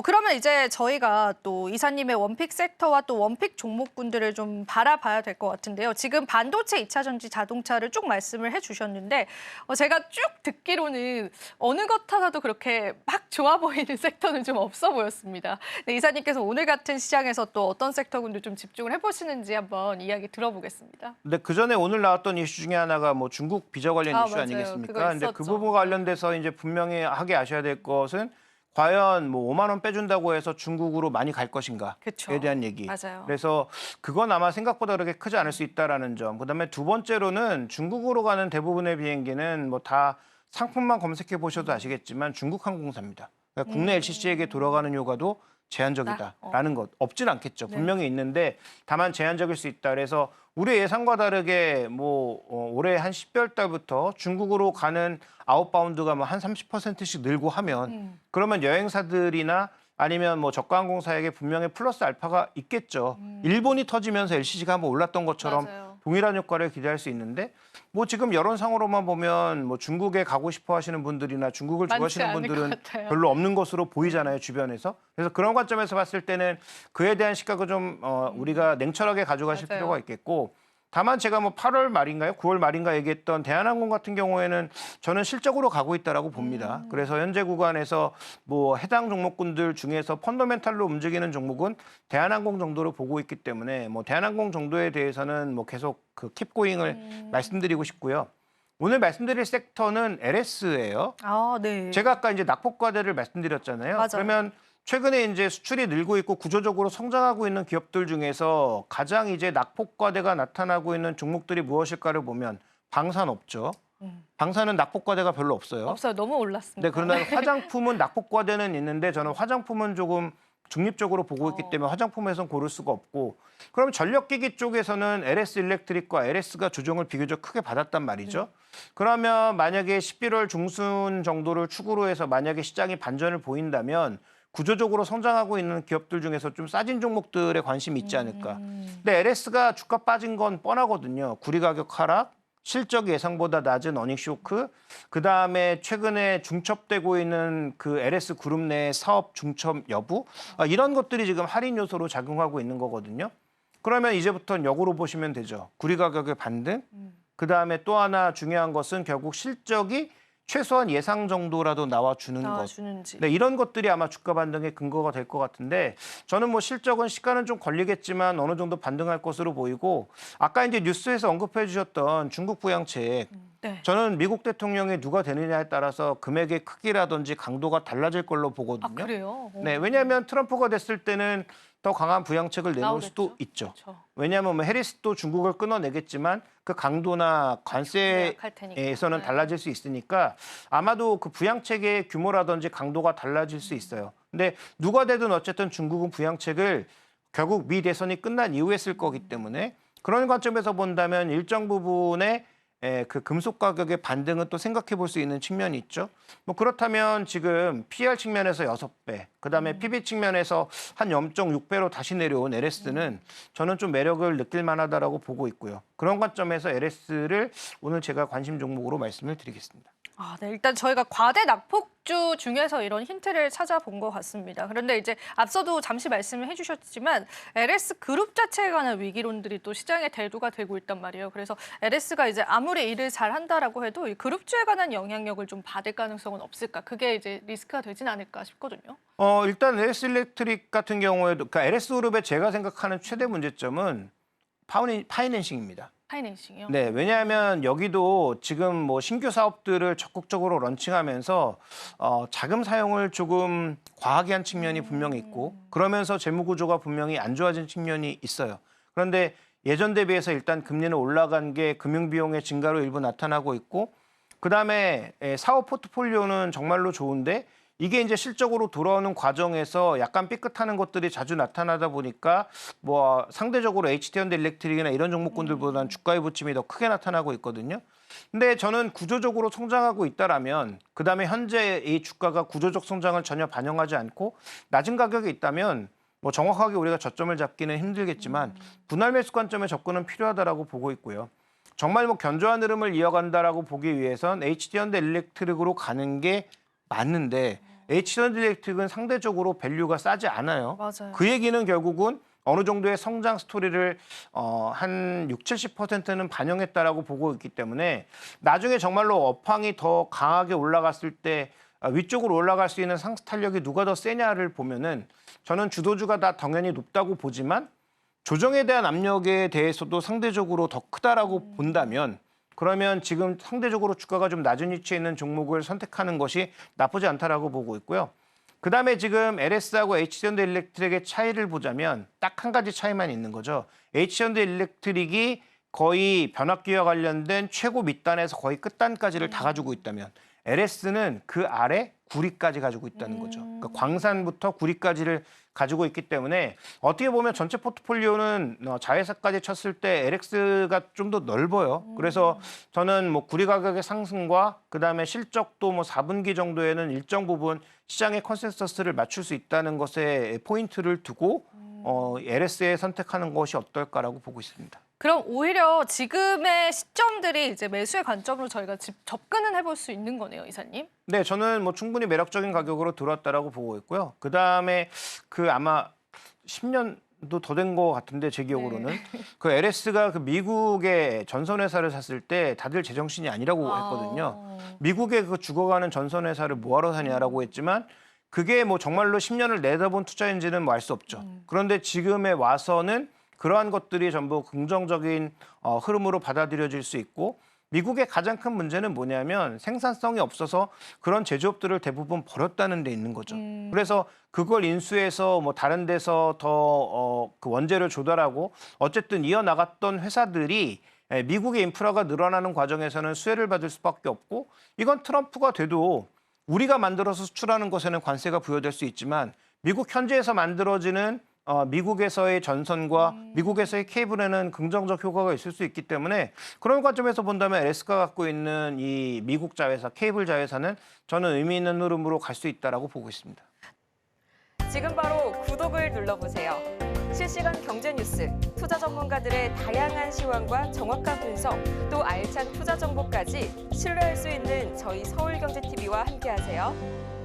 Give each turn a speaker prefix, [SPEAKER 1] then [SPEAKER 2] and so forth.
[SPEAKER 1] 그러면 이제 저희가 또 이사님의 원픽 섹터와 또 원픽 종목군들을 좀 바라봐야 될 것 같은데요. 지금 반도체, 2차 전지, 자동차를 쭉 말씀을 해주셨는데 제가 쭉 듣기로는 어느 것 하나도 그렇게 막 좋아 보이는 섹터는 좀 없어 보였습니다. 네, 이사님께서 오늘 같은 시장에서 또 어떤 섹터군들 좀 집중을 해보시는지 한번 이야기 들어보겠습니다.
[SPEAKER 2] 근데 그 전에 오늘 나왔던 이슈 중에 하나가 뭐 중국 비자 관련 이슈
[SPEAKER 1] 맞아요.
[SPEAKER 2] 아니겠습니까?
[SPEAKER 1] 그거
[SPEAKER 2] 근데 그
[SPEAKER 1] 있었죠.
[SPEAKER 2] 부분 관련돼서 이제 분명히 하게 아셔야 될 것은 과연 뭐 5만 원 빼준다고 해서 중국으로 많이 갈 것인가에
[SPEAKER 1] 그쵸.
[SPEAKER 2] 대한 얘기.
[SPEAKER 1] 맞아요.
[SPEAKER 2] 그래서 그건 아마 생각보다 그렇게 크지 않을 수 있다라는 점. 그다음에 두 번째로는 중국으로 가는 대부분의 비행기는 뭐 다 상품만 검색해 보셔도 아시겠지만 중국 항공사입니다. 그러니까 국내 LCC에게 돌아가는 효과도 제한적이다라는 것 없진 않겠죠.
[SPEAKER 1] 네.
[SPEAKER 2] 분명히 있는데 다만 제한적일 수 있다. 그래서 우리 예상과 다르게 뭐 올해 한 12월 달부터 중국으로 가는 아웃바운드가 뭐 한 30%씩 늘고 하면 그러면 여행사들이나 아니면 뭐 저가 항공사에게 분명히 플러스 알파가 있겠죠. 일본이 터지면서 LCC가 한번 올랐던 것처럼
[SPEAKER 1] 맞아요.
[SPEAKER 2] 동일한 효과를 기대할 수 있는데 뭐 지금 여론상으로만 보면 뭐 중국에 가고 싶어 하시는 분들이나 중국을
[SPEAKER 1] 많지
[SPEAKER 2] 좋아하시는
[SPEAKER 1] 않을
[SPEAKER 2] 분들은
[SPEAKER 1] 것 같아요.
[SPEAKER 2] 별로 없는 것으로 보이잖아요, 주변에서. 그래서 그런 관점에서 봤을 때는 그에 대한 시각을 좀 우리가 냉철하게 가져가실
[SPEAKER 1] 맞아요.
[SPEAKER 2] 필요가 있겠고 다만 제가 뭐 8월 말인가요? 9월 말인가 얘기했던 대한항공 같은 경우에는 저는 실적으로 가고 있다라고 봅니다. 그래서 현재 구간에서 뭐 해당 종목군들 중에서 펀더멘탈로 움직이는 종목은 대한항공 정도로 보고 있기 때문에 뭐 대한항공 정도에 대해서는 뭐 계속 그 킵고잉을 말씀드리고 싶고요. 오늘 말씀드릴 섹터는 LS예요.
[SPEAKER 1] 아, 네.
[SPEAKER 2] 제가 아까 이제 낙폭과대를 말씀드렸잖아요.
[SPEAKER 1] 맞아요.
[SPEAKER 2] 그러면 최근에 이제 수출이 늘고 있고 구조적으로 성장하고 있는 기업들 중에서 가장 이제 낙폭과대가 나타나고 있는 종목들이 무엇일까를 보면 방산 없죠. 방산은 낙폭과대가 별로 없어요.
[SPEAKER 1] 없어요. 너무 올랐습니다.
[SPEAKER 2] 네, 그러나 화장품은 낙폭과대는 있는데 저는 화장품은 조금 중립적으로 보고 있기 때문에 화장품에선 고를 수가 없고 그럼 전력기기 쪽에서는 LS 일렉트릭과 LS가 조정을 비교적 크게 받았단 말이죠. 그러면 만약에 11월 중순 정도를 축으로 해서 만약에 시장이 반전을 보인다면 구조적으로 성장하고 있는 기업들 중에서 좀 싸진 종목들에 관심이 있지 않을까. 근데 LS가 주가 빠진 건 뻔하거든요. 구리 가격 하락, 실적 예상보다 낮은 어닝 쇼크, 그다음에 최근에 중첩되고 있는 그 LS 그룹 내 사업 중첩 여부, 이런 것들이 지금 할인 요소로 작용하고 있는 거거든요. 그러면 이제부터는 역으로 보시면 되죠. 구리 가격의 반등, 그다음에 또 하나 중요한 것은 결국 실적이 최소한 예상 정도라도 나와주는 것.
[SPEAKER 1] 나와주는지.
[SPEAKER 2] 네, 이런 것들이 아마 주가 반등의 근거가 될 것 같은데 저는 뭐 실적은 시간은 좀 걸리겠지만 어느 정도 반등할 것으로 보이고 아까 이제 뉴스에서 언급해 주셨던 중국 부양책
[SPEAKER 1] 네.
[SPEAKER 2] 저는 미국 대통령이 누가 되느냐에 따라서 금액의 크기라든지 강도가 달라질 걸로
[SPEAKER 1] 아,
[SPEAKER 2] 보거든요.
[SPEAKER 1] 그래요?
[SPEAKER 2] 네, 왜냐하면 트럼프가 됐을 때는 더 강한 부양책을 내놓을
[SPEAKER 1] 나오겠죠.
[SPEAKER 2] 수도 있죠.
[SPEAKER 1] 그렇죠.
[SPEAKER 2] 왜냐하면 뭐 해리스도 중국을 끊어내겠지만 그 강도나
[SPEAKER 1] 약할 테니까.
[SPEAKER 2] 관세에서는
[SPEAKER 1] 네.
[SPEAKER 2] 달라질 수 있으니까 아마도 그 부양책의 규모라든지 강도가 달라질 수 있어요. 근데 누가 되든 어쨌든 중국은 부양책을 결국 미 대선이 끝난 이후에 쓸 거기 때문에 그런 관점에서 본다면 일정 부분의 그 금속 가격의 반등은 또 생각해 볼 수 있는 측면이 있죠. 뭐 그렇다면 지금 PR 측면에서 6배, 그다음에 PB 측면에서 한 0.6배로 다시 내려온 LS는 저는 좀 매력을 느낄 만하다라고 보고 있고요. 그런 관점에서 LS를 오늘 제가 관심 종목으로 말씀을 드리겠습니다.
[SPEAKER 1] 아, 네. 일단 저희가 과대 낙폭주 중에서 이런 힌트를 찾아본 것 같습니다. 그런데 이제 앞서도 잠시 말씀을 해주셨지만 LS 그룹 자체에 관한 위기론들이 또 시장에 대두가 되고 있단 말이에요. 그래서 LS가 이제 아무리 일을 잘한다라고 해도 이 그룹주에 관한 영향력을 좀 받을 가능성은 없을까? 그게 이제 리스크가 되진 않을까 싶거든요.
[SPEAKER 2] 일단 LS 일렉트릭 같은 경우에도 그러니까 LS 그룹의 제가 생각하는 최대 문제점은 파이낸싱입니다.
[SPEAKER 1] 파이낸싱이요.
[SPEAKER 2] 네, 왜냐하면 여기도 지금 뭐 신규 사업들을 적극적으로 런칭하면서 자금 사용을 조금 과하게 한 측면이 분명히 있고 그러면서 재무 구조가 분명히 안 좋아진 측면이 있어요. 그런데 예전 대비해서 일단 금리는 올라간 게 금융 비용의 증가로 일부 나타나고 있고 그다음에 사업 포트폴리오는 정말로 좋은데 이게 이제 실적으로 돌아오는 과정에서 약간 삐끗하는 것들이 자주 나타나다 보니까 뭐 상대적으로 HT-현대 일렉트릭이나 이런 종목군들보다는 주가의 부침이 더 크게 나타나고 있거든요. 근데 저는 구조적으로 성장하고 있다라면 그다음에 현재 이 주가가 구조적 성장을 전혀 반영하지 않고 낮은 가격에 있다면 뭐 정확하게 우리가 저점을 잡기는 힘들겠지만 분할 매수 관점의 접근은 필요하다라고 보고 있고요. 정말 뭐 견조한 흐름을 이어간다라고 보기 위해선 HT-현대 일렉트릭으로 가는 게 맞는데 H전일렉트릭은 상대적으로 밸류가 싸지 않아요.
[SPEAKER 1] 맞아요.
[SPEAKER 2] 그 얘기는 결국은 어느 정도의 성장 스토리를 한 60-70%는 반영했다라고 보고 있기 때문에 나중에 정말로 업황이 더 강하게 올라갔을 때 위쪽으로 올라갈 수 있는 상승 탄력이 누가 더 세냐를 보면은 저는 주도주가 다 당연히 높다고 보지만 조정에 대한 압력에 대해서도 상대적으로 더 크다라고 본다면 그러면 지금 상대적으로 주가가 좀 낮은 위치에 있는 종목을 선택하는 것이 나쁘지 않다라고 보고 있고요. 그다음에 지금 LS하고 H전자일렉트릭의 차이를 보자면 딱 한 가지 차이만 있는 거죠. H전자일렉트릭이 거의 변압기와 관련된 최고 밑단에서 거의 끝단까지를 다 가지고 있다면 LS는 그 아래 구리까지 가지고 있다는 거죠. 그러니까 광산부터 구리까지를 가지고 있기 때문에 어떻게 보면 전체 포트폴리오는 자회사까지 쳤을 때 LX가 좀 더 넓어요. 그래서 저는 뭐 구리 가격의 상승과 그다음에 실적도 뭐 4분기 정도에는 일정 부분 시장의 컨센서스를 맞출 수 있다는 것에 포인트를 두고 LS에 선택하는 것이 어떨까라고 보고 있습니다.
[SPEAKER 1] 그럼 오히려 지금의 시점들이 이제 매수의 관점으로 저희가 접근은 해볼 수 있는 거네요, 이사님.
[SPEAKER 2] 네, 저는 뭐 충분히 매력적인 가격으로 들어왔다라고 보고 있고요. 그 다음에 그 아마 10년도 더 된 것 같은데 제 기억으로는 그 LS가 그 미국의 전선회사를 샀을 때 다들 제정신이 아니라고 했거든요. 미국의 그 죽어가는 전선회사를 뭐하러 사냐라고 했지만 그게 뭐 정말로 10년을 내다본 투자인지는 뭐 알 수 없죠. 그런데 지금에 와서는 그러한 것들이 전부 긍정적인 흐름으로 받아들여질 수 있고 미국의 가장 큰 문제는 뭐냐면 생산성이 없어서 그런 제조업들을 대부분 버렸다는 데 있는 거죠. 그래서 그걸 인수해서 뭐 다른 데서 더 그 원재를 조달하고 어쨌든 이어나갔던 회사들이 미국의 인프라가 늘어나는 과정에서는 수혜를 받을 수밖에 없고 이건 트럼프가 돼도 우리가 만들어서 수출하는 것에는 관세가 부여될 수 있지만 미국 현지에서 만들어지는 미국에서의 전선과 미국에서의 케이블에는 긍정적 효과가 있을 수 있기 때문에 그런 관점에서 본다면 LS가 갖고 있는 이 미국 자회사, 케이블 자회사는 저는 의미 있는 흐름으로 갈 수 있다라고 보고 있습니다.
[SPEAKER 3] 지금 바로 구독을 눌러보세요. 실시간 경제 뉴스, 투자 전문가들의 다양한 시황과 정확한 분석, 또 알찬 투자 정보까지 신뢰할 수 있는 저희 서울경제TV와 함께하세요.